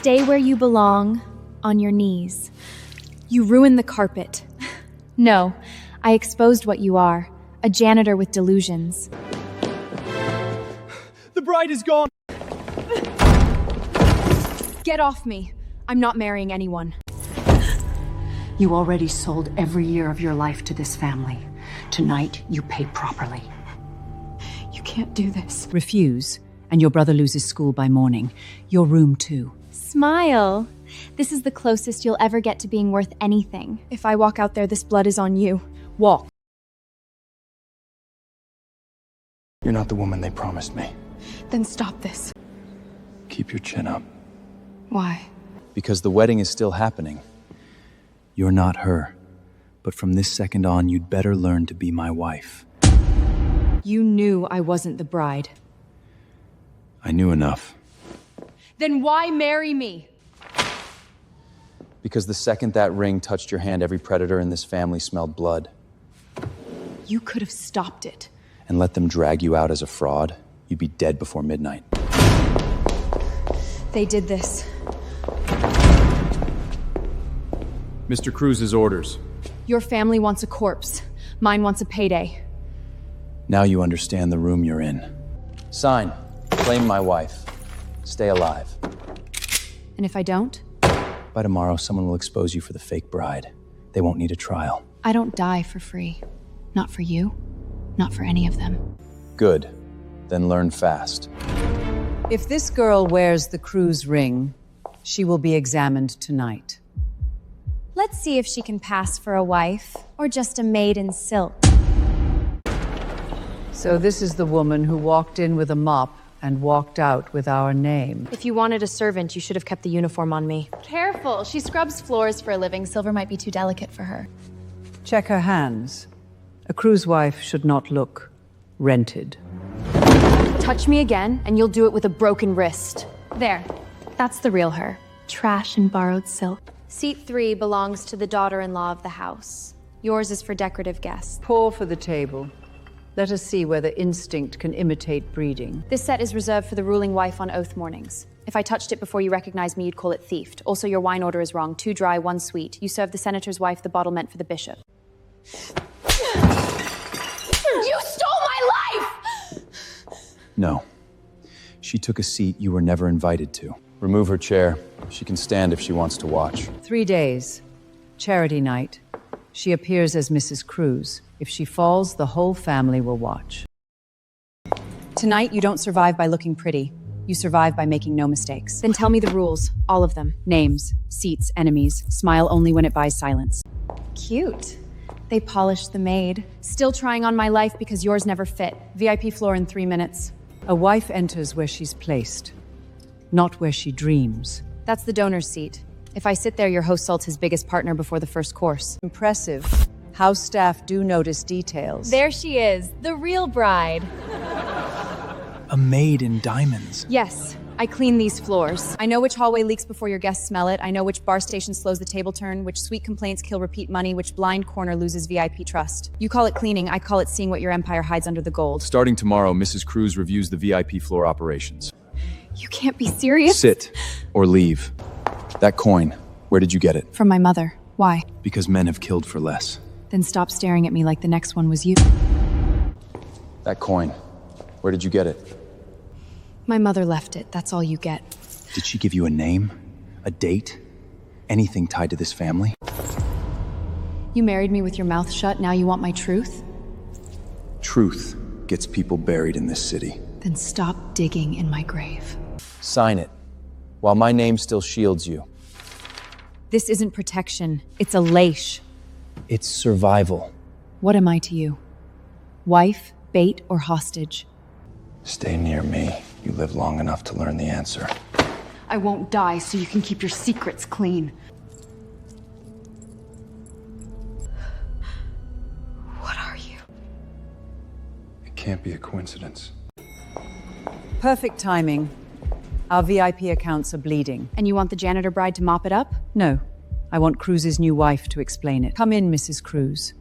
Stay where you belong, on your knees. You ruined the carpet. No, I exposed what you are, a janitor with delusions. The bride is gone! Get off me. I'm not marrying anyone. You already sold every year of your life to this family. Tonight, you pay properly. You can't do this. Refuse, and your brother loses school by morning. Your room, too. Smile. This is the closest you'll ever get to being worth anything. If I walk out there, this blood is on you. Walk. You're not the woman they promised me. Then stop this. Keep your chin up. Why? Because the wedding is still happening. You're not her. But from this second on, you'd better learn to be my wife. You knew I wasn't the bride. I knew enough. Then why marry me? Because the second that ring touched your hand, every predator in this family smelled blood. You could have stopped it. And let them drag you out as a fraud, you'd be dead before midnight. They did this. Mr. Cruz's orders. Your family wants a corpse. Mine wants a payday. Now you understand the room you're in. Sign. Claim my wife. Stay alive. And if I don't? By tomorrow, someone will expose you for the fake bride. They won't need a trial. I don't die for free. Not for you. Not for any of them. Good. Then learn fast. If this girl wears the Cruz ring, she will be examined tonight. Let's see if she can pass for a wife, or just a maid in silk. So this is the woman who walked in with a mop and walked out with our name. If you wanted a servant, you should have kept the uniform on me. Careful, she scrubs floors for a living. Silver might be too delicate for her. Check her hands. A Cruz wife should not look rented. Touch me again, and you'll do it with a broken wrist. There. That's the real her. Trash and borrowed silk. Seat 3 belongs to the daughter-in-law of the house. Yours is for decorative guests. Pour for the table. Let us see whether instinct can imitate breeding. This set is reserved for the ruling wife on oath mornings. If I touched it before you recognized me, you'd call it thieved. Also, your wine order is wrong. 2 dry, 1 sweet. You served the senator's wife the bottle meant for the bishop. You stole my life! No. She took a seat you were never invited to. Remove her chair. She can stand if she wants to watch. 3 days. Charity night. She appears as Mrs. Cruz. If she falls, the whole family will watch. Tonight, you don't survive by looking pretty. You survive by making no mistakes. Then tell me the rules. All of them. Names, seats, enemies. Smile only when it buys silence. Cute. They polished the maid. Still trying on my life because yours never fit. VIP floor in 3 minutes. A wife enters where she's placed, not where she dreams. That's the donor's seat. If I sit there, your host salts his biggest partner before the first course. Impressive. House staff do notice details. There she is, the real bride. A maid in diamonds. Yes, I clean these floors. I know which hallway leaks before your guests smell it. I know which bar station slows the table turn, which sweet complaints kill repeat money, which blind corner loses VIP trust. You call it cleaning, I call it seeing what your empire hides under the gold. Starting tomorrow, Mrs. Cruz reviews the VIP floor operations. You can't be serious? Sit or leave. That coin, where did you get it? From my mother. Why? Because men have killed for less. Then stop staring at me like the next one was you. That coin, where did you get it? My mother left it, that's all you get. Did she give you a name? A date? Anything tied to this family? You married me with your mouth shut, now you want my truth? Truth gets people buried in this city. Then stop digging in my grave. Sign it, while my name still shields you. This isn't protection, it's a leash. It's survival. What am I to you? Wife, bait, or hostage? Stay near me. You live long enough to learn the answer. I won't die so you can keep your secrets clean. What are you? It can't be a coincidence. Perfect timing. Our VIP accounts are bleeding. And you want the janitor bride to mop it up? No. I want Cruz's new wife to explain it. Come in, Mrs. Cruz.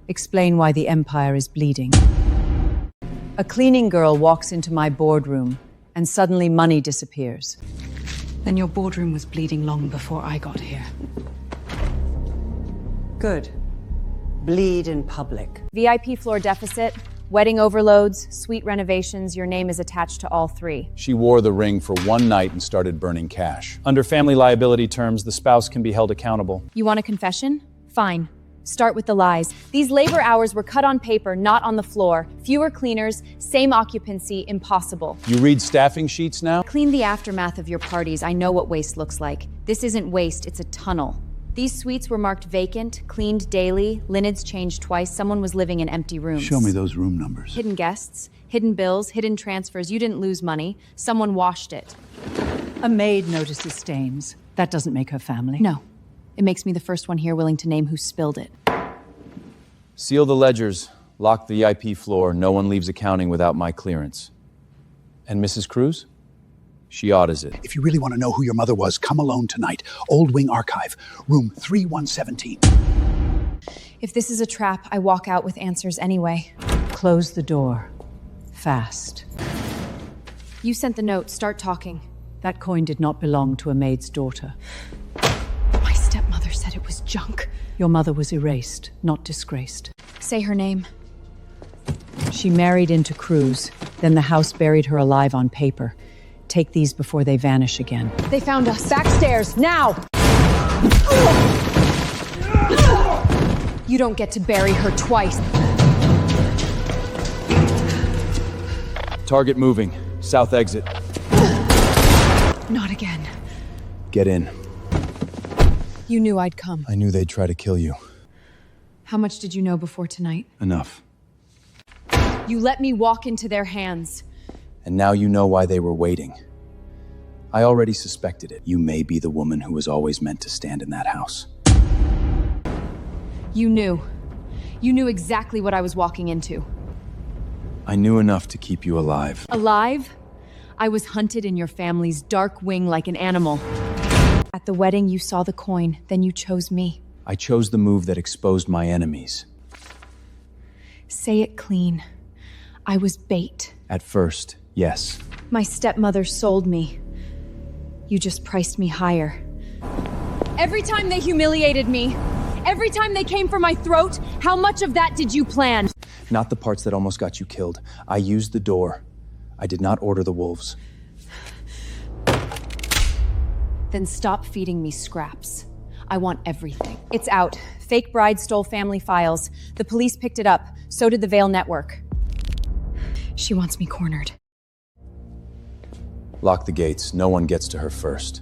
Explain why the empire is bleeding. A cleaning girl walks into my boardroom, and suddenly money disappears. Then your boardroom was bleeding long before I got here. Good. Bleed in public. VIP floor deficit, wedding overloads, suite renovations. Your name is attached to all three. She wore the ring for one night and started burning cash. Under family liability terms, the spouse can be held accountable. You want a confession? Fine. Start with the lies. These labor hours were cut on paper, not on the floor. Fewer cleaners, same occupancy, impossible. You read staffing sheets now? Clean the aftermath of your parties. I know what waste looks like. This isn't waste, it's a tunnel. These suites were marked vacant, cleaned daily, linens changed twice. Someone was living in empty rooms. Show me those room numbers. Hidden guests, hidden bills, hidden transfers. You didn't lose money. Someone washed it. A maid notices stains. That doesn't make her family. No. It makes me the first one here willing to name who spilled it. Seal the ledgers, lock the VIP floor. No one leaves accounting without my clearance. And Mrs. Cruz? She orders it. If you really want to know who your mother was, come alone tonight. Old Wing Archive, room 3117. If this is a trap, I walk out with answers anyway. Close the door. Fast. You sent the note. Start talking. That coin did not belong to a maid's daughter. My stepmother said it was junk. Your mother was erased, not disgraced. Say her name. She married into Cruz. Then the house buried her alive on paper. Take these before they vanish again. They found us. Backstairs, now! You don't get to bury her twice. Target moving. South exit. Not again. Get in. You knew I'd come. I knew they'd try to kill you. How much did you know before tonight? Enough. You let me walk into their hands. And now you know why they were waiting. I already suspected it. You may be the woman who was always meant to stand in that house. You knew. You knew exactly what I was walking into. I knew enough to keep you alive. Alive? I was hunted in your family's dark wing like an animal. At the wedding, you saw the coin, then you chose me. I chose the move that exposed my enemies. Say it clean. I was bait. At first, yes. My stepmother sold me. You just priced me higher. Every time they humiliated me, every time they came for my throat, how much of that did you plan? Not the parts that almost got you killed. I used the door. I did not order the wolves. Then stop feeding me scraps. I want everything. It's out. Fake bride stole family files. The police picked it up. So did the Veil Network. She wants me cornered. Lock the gates. No one gets to her first.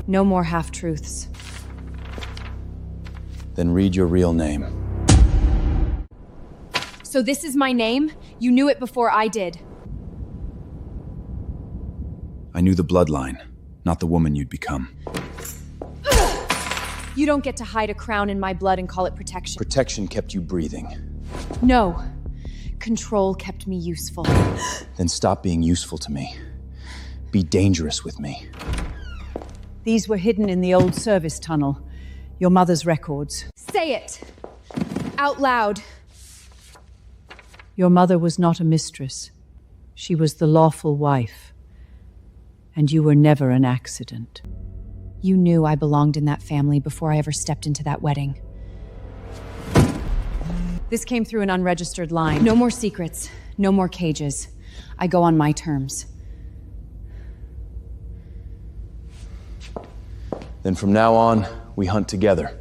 No more half-truths. Then read your real name. So this is my name? You knew it before I did. I knew the bloodline, not the woman you'd become. You don't get to hide a crown in my blood and call it protection. Protection kept you breathing. No. Control kept me useful. Then stop being useful to me. Be dangerous with me. These were hidden in the old service tunnel. Your mother's records. Say it. Out loud. Your mother was not a mistress. She was the lawful wife. And you were never an accident. You knew I belonged in that family before I ever stepped into that wedding. This came through an unregistered line. No more secrets. No more cages. I go on my terms. Then from now on, we hunt together.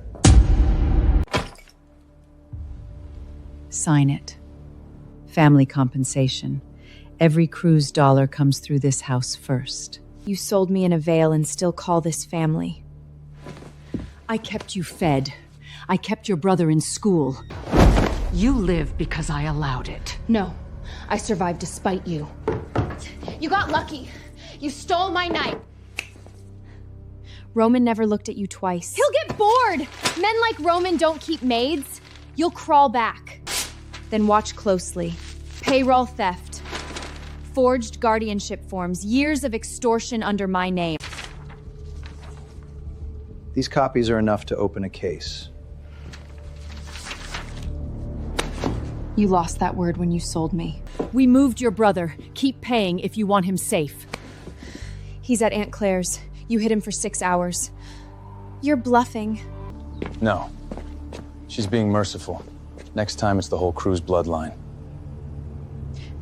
Sign it. Family compensation. Every Cruz dollar comes through this house first. You sold me in a veil and still call this family. I kept you fed. I kept your brother in school. You live because I allowed it. No, I survived despite you. You got lucky. You stole my knife. Roman never looked at you twice. He'll get bored. Men like Roman don't keep maids. You'll crawl back. Then watch closely. Payroll theft. Forged guardianship forms. Years of extortion under my name. These copies are enough to open a case. You lost that word when you sold me. We moved your brother. Keep paying if you want him safe. He's at Aunt Claire's. You hid him for 6 hours. You're bluffing. No. She's being merciful. Next time it's the whole Cruz bloodline.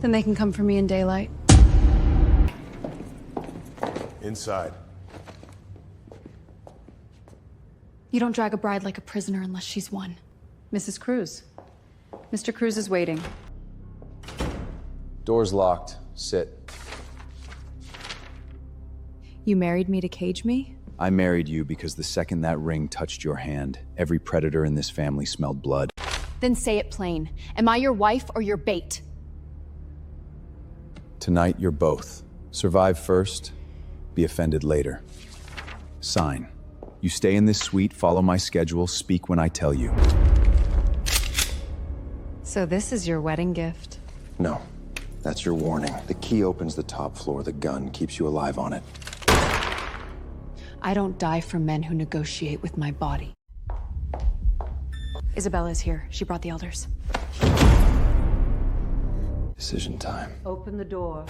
Then they can come for me in daylight. Inside. You don't drag a bride like a prisoner unless she's won. Mrs. Cruz. Mr. Cruz is waiting. Door's locked. Sit. You married me to cage me? I married you because the second that ring touched your hand, every predator in this family smelled blood. Then say it plain. Am I your wife or your bait? Tonight, you're both. Survive first, be offended later. Sign. You stay in this suite, follow my schedule, speak when I tell you. So this is your wedding gift. No. That's your warning. The key opens the top floor. The gun keeps you alive on it. I don't die for men who negotiate with my body. Isabella's here. She brought the elders. Decision time. Open the door.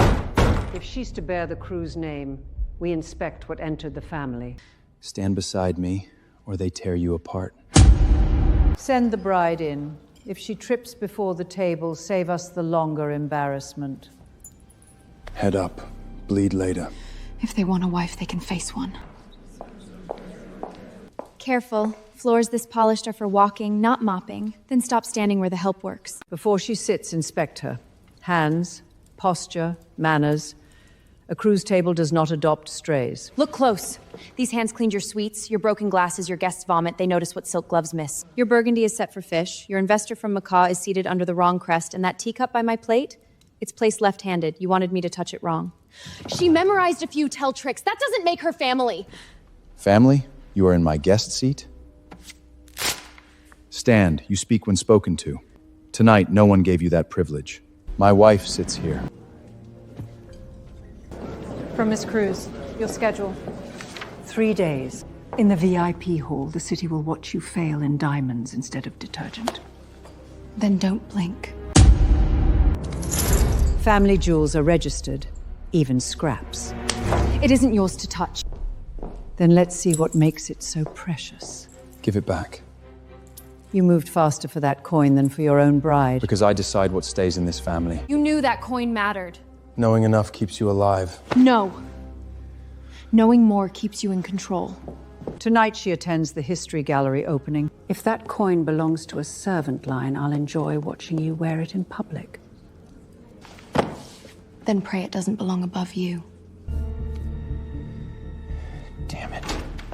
If she's to bear the Cruz name, we inspect what entered the family. Stand beside me, or they tear you apart. Send the bride in. If she trips before the table, save us the longer embarrassment. Head up. Bleed later. If they want a wife, they can face one. Careful. Floors this polished are for walking, not mopping. Then stop standing where the help works. Before she sits, inspect her. Hands, posture, manners. A Cruz table does not adopt strays. Look close. These hands cleaned your sweets, your broken glasses, your guests vomit. They notice what silk gloves miss. Your burgundy is set for fish. Your investor from Macaw is seated under the wrong crest. And that teacup by my plate? It's placed left-handed. You wanted me to touch it wrong. She memorized a few tell tricks. That doesn't make her family. Family, you are in my guest seat. Stand, you speak when spoken to. Tonight, no one gave you that privilege. My wife sits here. From Miss Cruz, your schedule. 3 days. In the VIP hall, the city will watch you fail in diamonds instead of detergent. Then don't blink. Family jewels are registered, even scraps. It isn't yours to touch. Then let's see what makes it so precious. Give it back. You moved faster for that coin than for your own bride. Because I decide what stays in this family. You knew that coin mattered. Knowing enough keeps you alive. No. Knowing more keeps you in control. Tonight she attends the History Gallery opening. If that coin belongs to a servant line, I'll enjoy watching you wear it in public. Then pray it doesn't belong above you. Damn it.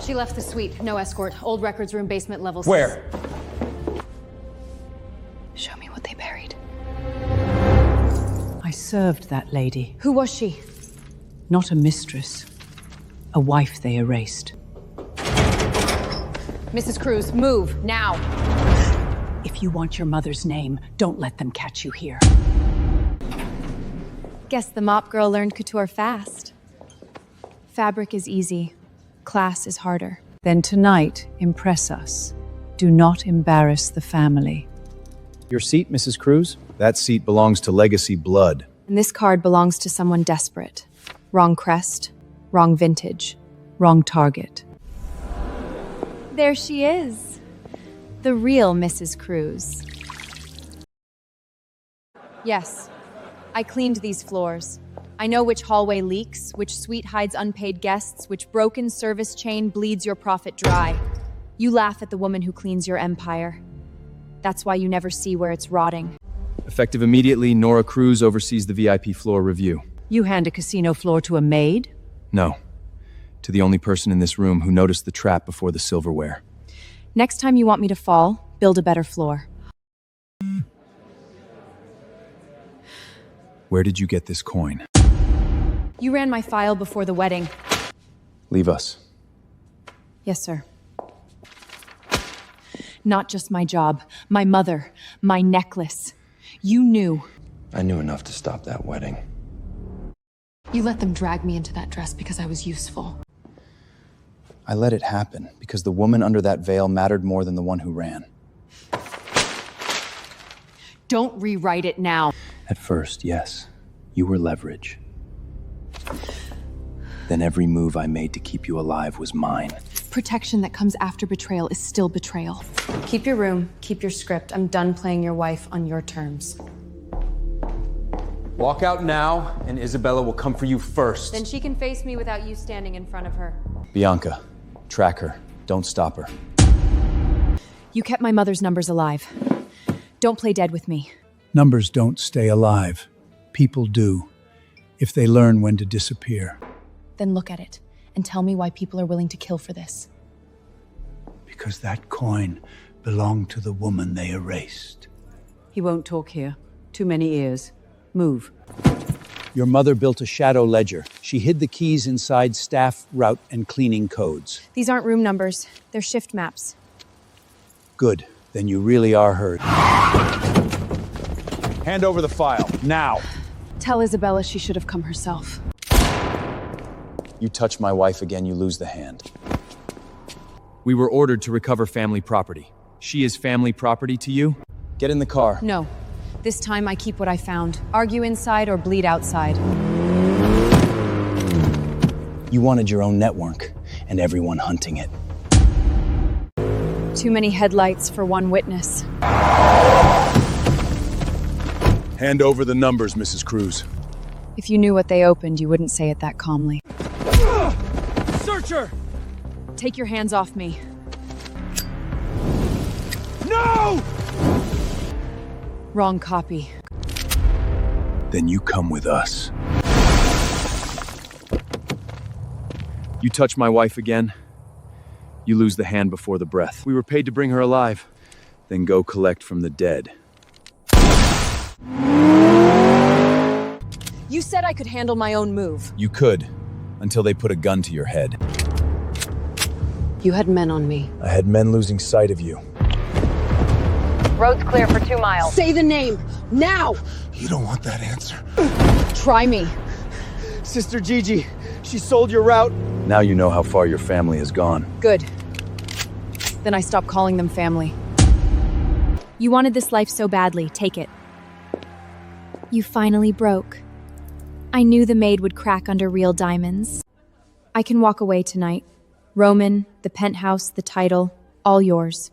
She left the suite. No escort. Old records room, basement level. Where? Show me what they buried. I served that lady. Who was she? Not a mistress. A wife they erased. Mrs. Cruz, move, now. If you want your mother's name, don't let them catch you here. Guess the mop girl learned couture fast. Fabric is easy. Class is harder. Then tonight, impress us. Do not embarrass the family. Your seat, Mrs. Cruz? That seat belongs to Legacy Blood. And this card belongs to someone desperate. Wrong crest, wrong vintage. Wrong target. There she is. The real Mrs. Cruz. Yes, I cleaned these floors. I know which hallway leaks, which suite hides unpaid guests, which broken service chain bleeds your profit dry. You laugh at the woman who cleans your empire. That's why you never see where it's rotting. Effective immediately, Nora Cruz oversees the VIP floor review. You hand a casino floor to a maid? No. To the only person in this room who noticed the trap before the silverware. Next time you want me to fall, build a better floor. Where did you get this coin? You ran my file before the wedding. Leave us. Yes, sir. Not just my job, my mother, my necklace. You knew. I knew enough to stop that wedding. You let them drag me into that dress because I was useful. I let it happen because the woman under that veil mattered more than the one who ran. Don't rewrite it now. At first, yes. You were leverage. then every move I made to keep you alive was mine. Protection that comes after betrayal is still betrayal. Keep your room, keep your script. I'm done playing your wife on your terms. Walk out now, and Isabella will come for you first. Then she can face me without you standing in front of her. Bianca, track her. Don't stop her. You kept my mother's numbers alive. Don't play dead with me. Numbers don't stay alive. People do, if they learn when to disappear. Then look at it, and tell me why people are willing to kill for this. Because that coin belonged to the woman they erased. He won't talk here. Too many ears. Move. Your mother built a shadow ledger. She hid the keys inside staff, route, and cleaning codes. These aren't room numbers. They're shift maps. Good. Then you really are hurt. Hand over the file, now! Tell Isabella she should have come herself. You touch my wife again, you lose the hand. We were ordered to recover family property. She is family property to you? Get in the car. No. This time I keep what I found. Argue inside or bleed outside. You wanted your own network, and everyone hunting it. Too many headlights for one witness. Hand over the numbers, Mrs. Cruz. If you knew what they opened, you wouldn't say it that calmly. Search her! Take your hands off me. No! Wrong copy. Then you come with us. You touch my wife again, you lose the hand before the breath. We were paid to bring her alive, then go collect from the dead. You said I could handle my own move. You could, until they put a gun to your head. You had men on me. I had men losing sight of you. Road's clear for 2 miles. Say the name, now! You don't want that answer. Try me. Sister Gigi, she sold your route. Now you know how far your family has gone. Good. Then I stop calling them family. You wanted this life so badly, take it. You finally broke. I knew the maid would crack under real diamonds. I can walk away tonight. Roman, the penthouse, the title, all yours.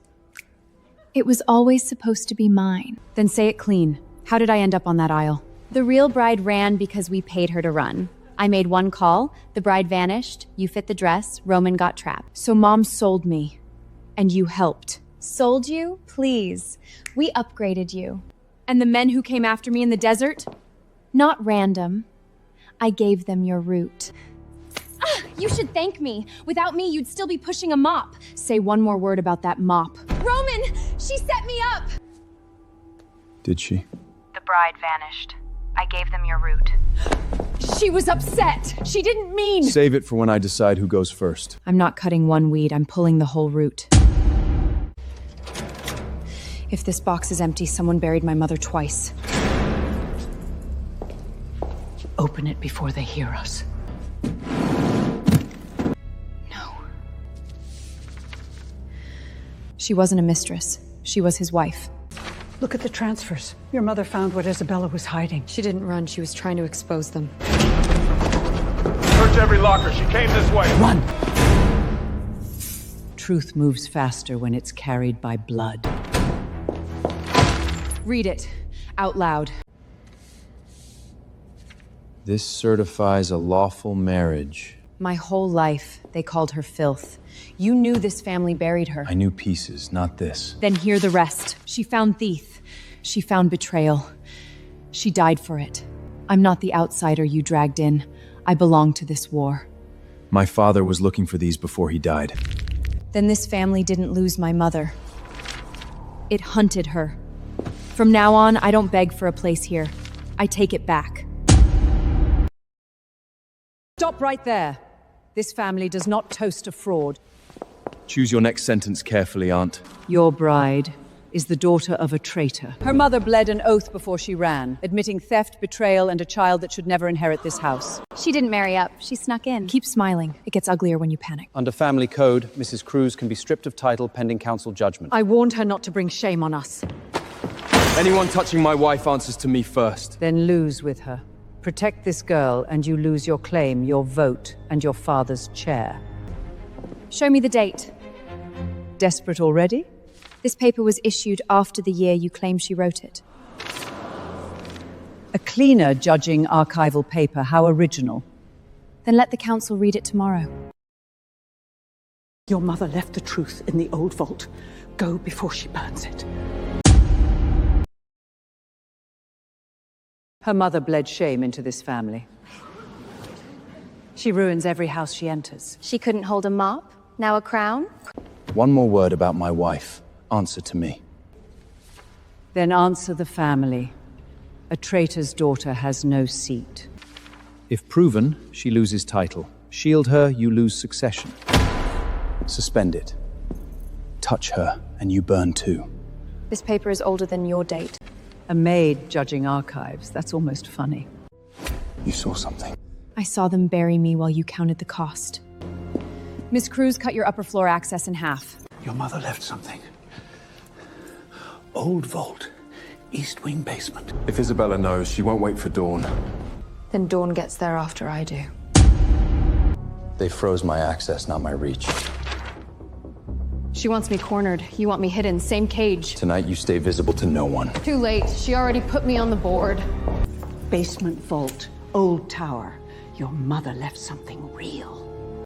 It was always supposed to be mine. Then say it clean. How did I end up on that aisle? The real bride ran because we paid her to run. I made one call, the bride vanished, you fit the dress, Roman got trapped. So Mom sold me, and you helped. Sold you? Please. We upgraded you. And the men who came after me in the desert? Not random. I gave them your route. You should thank me. Without me, you'd still be pushing a mop. Say one more word about that mop. Roman! She set me up! Did she? The bride vanished. I gave them your route. She was upset. She didn't mean. Save it for when I decide who goes first. I'm not cutting one weed. I'm pulling the whole root. If this box is empty, someone buried my mother twice. Open it before they hear us. No. She wasn't a mistress. She was his wife. Look at the transfers. Your mother found what Isabella was hiding. She didn't run. She was trying to expose them. Search every locker. She came this way. Run! Truth moves faster when it's carried by blood. Read it. Out loud. This certifies a lawful marriage. My whole life, they called her filth. You knew this family buried her. I knew pieces, not this. Then hear the rest. She found Thief. She found betrayal. She died for it. I'm not the outsider you dragged in. I belong to this war. My father was looking for these before he died. Then this family didn't lose my mother. It hunted her. From now on, I don't beg for a place here. I take it back. Stop right there. This family does not toast a fraud. Choose your next sentence carefully, Aunt. Your bride is the daughter of a traitor. Her mother bled an oath before she ran, admitting theft, betrayal, and a child that should never inherit this house. She didn't marry up. She snuck in. Keep smiling. It gets uglier when you panic. Under family code, Mrs. Cruz can be stripped of title pending council judgment. I warned her not to bring shame on us. Anyone touching my wife answers to me first. Then lose with her. Protect this girl and you lose your claim, your vote, and your father's chair. Show me the date. Desperate already? This paper was issued after the year you claim she wrote it. A cleaner judging archival paper. How original. Then let the council read it tomorrow. Your mother left the truth in the old vault. Go before she burns it. Her mother bled shame into this family. She ruins every house she enters. She couldn't hold a mop, now a crown? One more word about my wife. Answer to me. Then answer the family. A traitor's daughter has no seat. If proven, she loses title. Shield her, you lose succession. Suspend it. Touch her, and you burn too. This paper is older than your date. A maid judging archives. That's almost funny. You saw something. I saw them bury me while you counted the cost. Miss Cruz cut your upper floor access in half. Your mother left something. Old vault. East wing basement. If Isabella knows, she won't wait for dawn. Then Dawn gets there after I do. They froze my access, not my reach. She wants me cornered. You want me hidden. Same cage. Tonight, you stay visible to no one. Too late. She already put me on the board. Basement vault. Old tower. Your mother left something real.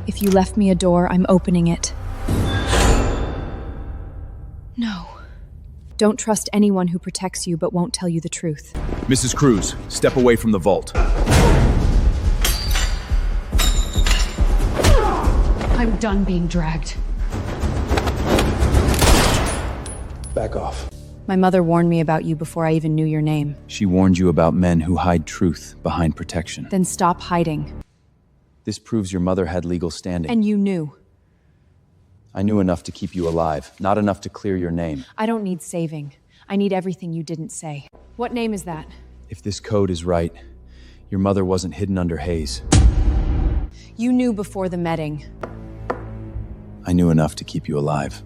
If you left me a door, I'm opening it. No. Don't trust anyone who protects you but won't tell you the truth. Mrs. Cruz, step away from the vault. I'm done being dragged. Back off. My mother warned me about you before I even knew your name. She warned you about men who hide truth behind protection. Then stop hiding. This proves your mother had legal standing. And you knew. I knew enough to keep you alive, not enough to clear your name. I don't need saving. I need everything you didn't say. What name is that? If this code is right, your mother wasn't hidden under haze. You knew before the meeting. I knew enough to keep you alive.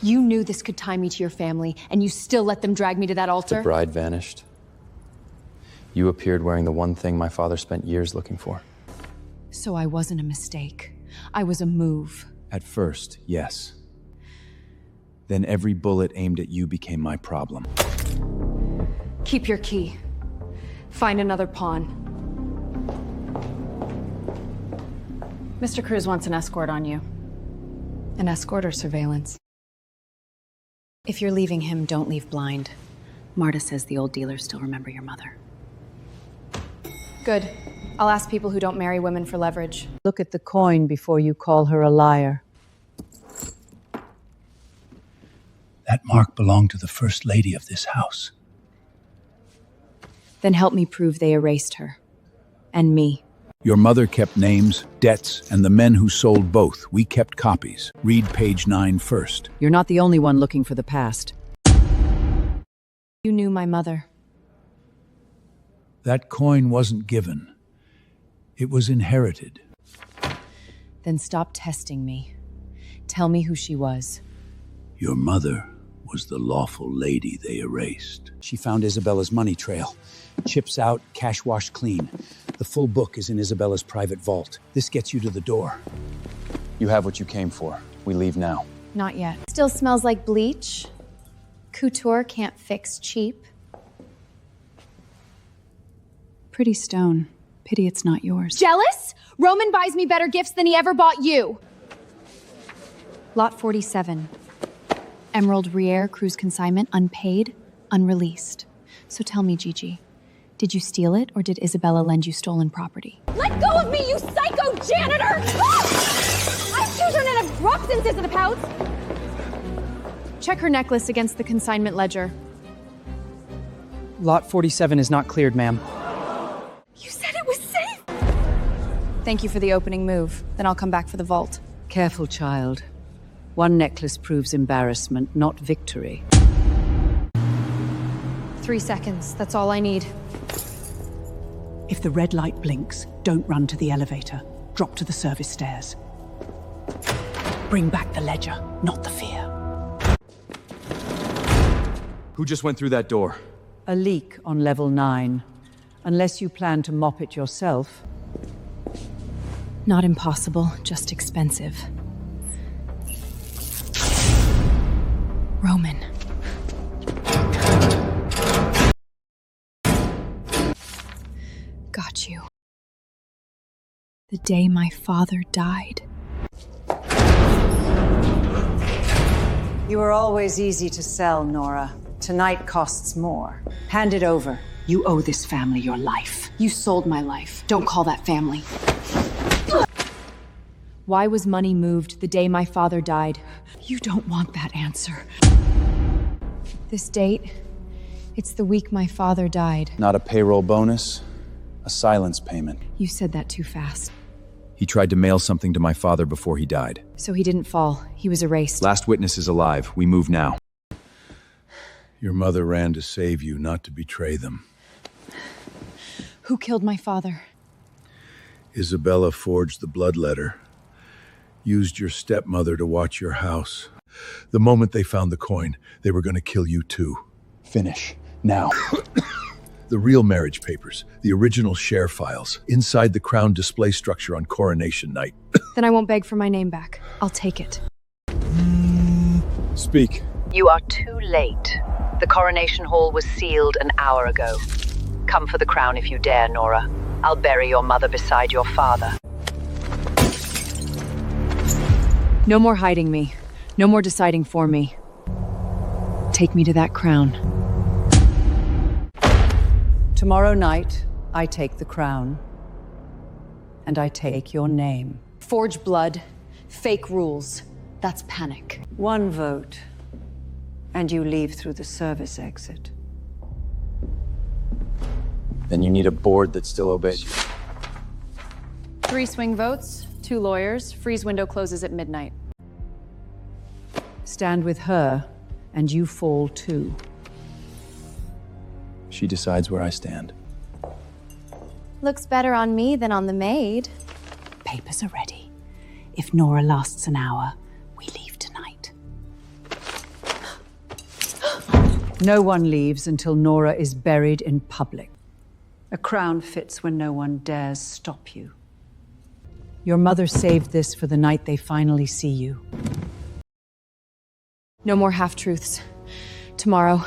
You knew this could tie me to your family, and you still let them drag me to that altar? The bride vanished. You appeared wearing the one thing my father spent years looking for. So I wasn't a mistake. I was a move. At first, yes. Then every bullet aimed at you became my problem. Keep your key. Find another pawn. Mr. Cruz wants an escort on you. An escort or surveillance? If you're leaving him, don't leave blind. Marta says the old dealers still remember your mother. Good. I'll ask people who don't marry women for leverage. Look at the coin before you call her a liar. That mark belonged to the first lady of this house. Then help me prove they erased her. And me. Your mother kept names, debts, and the men who sold both. We kept copies. Read page 9 first. You're not the only one looking for the past. You knew my mother. That coin wasn't given. It was inherited. Then stop testing me. Tell me who she was. Your mother was the lawful lady they erased. She found Isabella's money trail. Chips out, cash washed clean. The full book is in Isabella's private vault. This gets you to the door. You have what you came for. We leave now. Not yet. Still smells like bleach. Couture can't fix cheap. Pretty stone. Pity it's not yours. Jealous? Roman buys me better gifts than he ever bought you. Lot 47. Emerald Rier cruise consignment, unpaid, unreleased. So tell me, Gigi, did you steal it or did Isabella lend you stolen property? Let go of me, you psycho janitor! I have children and have rock since into the pouch. Check her necklace against the consignment ledger. Lot 47 is not cleared, ma'am. You said it was safe! Thank you for the opening move. Then I'll come back for the vault. Careful, child. One necklace proves embarrassment, not victory. 3 seconds. That's all I need. If the red light blinks, don't run to the elevator. Drop to the service stairs. Bring back the ledger, not the fear. Who just went through that door? A leak on level 9. Unless you plan to mop it yourself. Not impossible, just expensive. Roman. Got you. The day my father died. You were always easy to sell, Nora. Tonight costs more. Hand it over. You owe this family your life. You sold my life. Don't call that family. Why was money moved the day my father died? You don't want that answer. This date, it's the week my father died. Not a payroll bonus, a silence payment. You said that too fast. He tried to mail something to my father before he died. So he didn't fall. He was erased. Last witness is alive. We move now. Your mother ran to save you, not to betray them. Who killed my father? Isabella forged the blood letter. Used your stepmother to watch your house. The moment they found the coin, they were going to kill you too. Finish. Now. The real marriage papers, the original share files, inside the crown display structure on coronation night. Then I won't beg for my name back. I'll take it. Speak. You are too late. The coronation hall was sealed an hour ago. Come for the crown if you dare, Nora. I'll bury your mother beside your father. No more hiding me. No more deciding for me. Take me to that crown. Tomorrow night, I take the crown. And I take your name. Forge blood. Fake rules. That's panic. One vote, and you leave through the service exit. Then you need a board that still obeys you. 3 swing votes, 2 lawyers. Freeze window closes at midnight. Stand with her, and you fall too. She decides where I stand. Looks better on me than on the maid. Papers are ready. If Nora lasts an hour, we leave tonight. No one leaves until Nora is buried in public. A crown fits when no one dares stop you. Your mother saved this for the night they finally see you. No more half-truths. Tomorrow,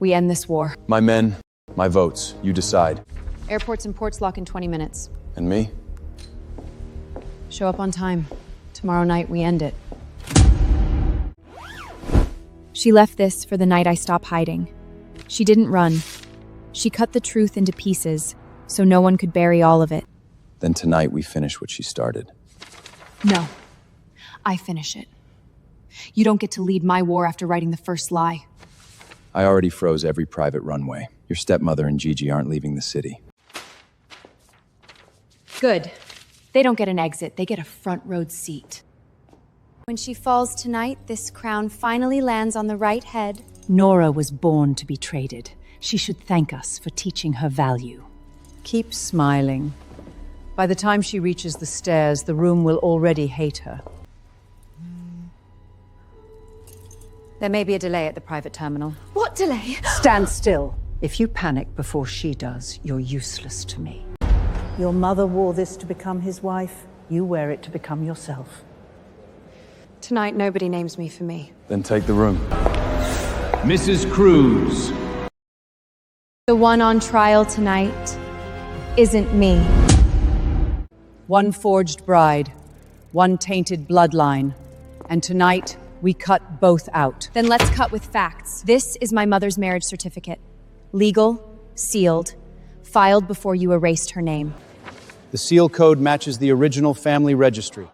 we end this war. My men, my votes. You decide. Airports and ports lock in 20 minutes. And me? Show up on time. Tomorrow night, we end it. She left this for the night I stop hiding. She didn't run. She cut the truth into pieces, so no one could bury all of it. Then tonight we finish what she started. No. I finish it. You don't get to lead my war after writing the first lie. I already froze every private runway. Your stepmother and Gigi aren't leaving the city. Good. They don't get an exit, they get a front row seat. When she falls tonight, this crown finally lands on the right head. Nora was born to be traded. She should thank us for teaching her value. Keep smiling. By the time she reaches the stairs, the room will already hate her. There may be a delay at the private terminal. What delay? Stand still. If you panic before she does, you're useless to me. Your mother wore this to become his wife. You wear it to become yourself. Tonight, nobody names me for me. Then take the room. Mrs. Cruz. The one on trial tonight isn't me. One forged bride, one tainted bloodline, and tonight we cut both out. Then let's cut with facts. This is my mother's marriage certificate. Legal, sealed, filed before you erased her name. The seal code matches the original family registry.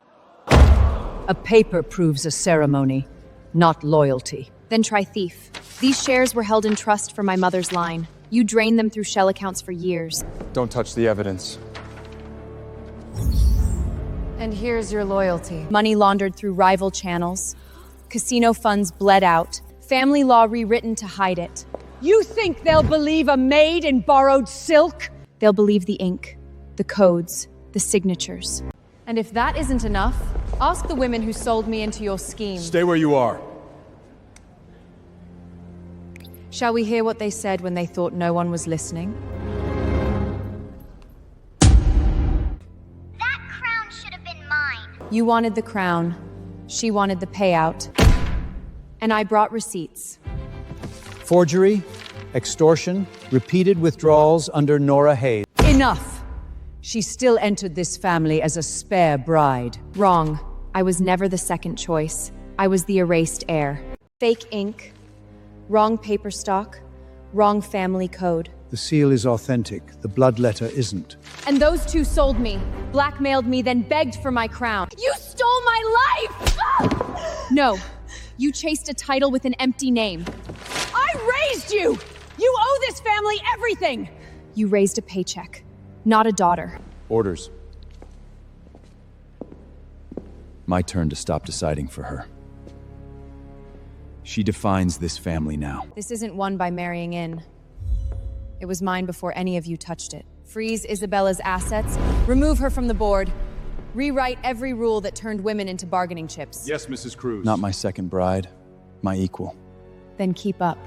A paper proves a ceremony, not loyalty. Then try thief. These shares were held in trust for my mother's line. You drained them through shell accounts for years. Don't touch the evidence. And here's your loyalty. Money laundered through rival channels. Casino funds bled out. Family law rewritten to hide it. You think they'll believe a maid in borrowed silk? They'll believe the ink, the codes, the signatures. And if that isn't enough, ask the women who sold me into your scheme. Stay where you are. Shall we hear what they said when they thought no one was listening? That crown should have been mine. You wanted the crown. She wanted the payout. And I brought receipts. Forgery, extortion, repeated withdrawals under Nora Hayes. Enough! She still entered this family as a spare bride. Wrong. I was never the second choice. I was the erased heir. Fake ink. Wrong paper stock. Wrong family code. The seal is authentic. The blood letter isn't. And those two sold me, blackmailed me, then begged for my crown. You stole my life! No, you chased a title with an empty name. I raised you! You owe this family everything! You raised a paycheck, not a daughter. Orders. My turn to stop deciding for her. She defines this family now. This isn't won by marrying in. It was mine before any of you touched it. Freeze Isabella's assets, remove her from the board, rewrite every rule that turned women into bargaining chips. Yes, Mrs. Cruz. Not my second bride, my equal. Then keep up.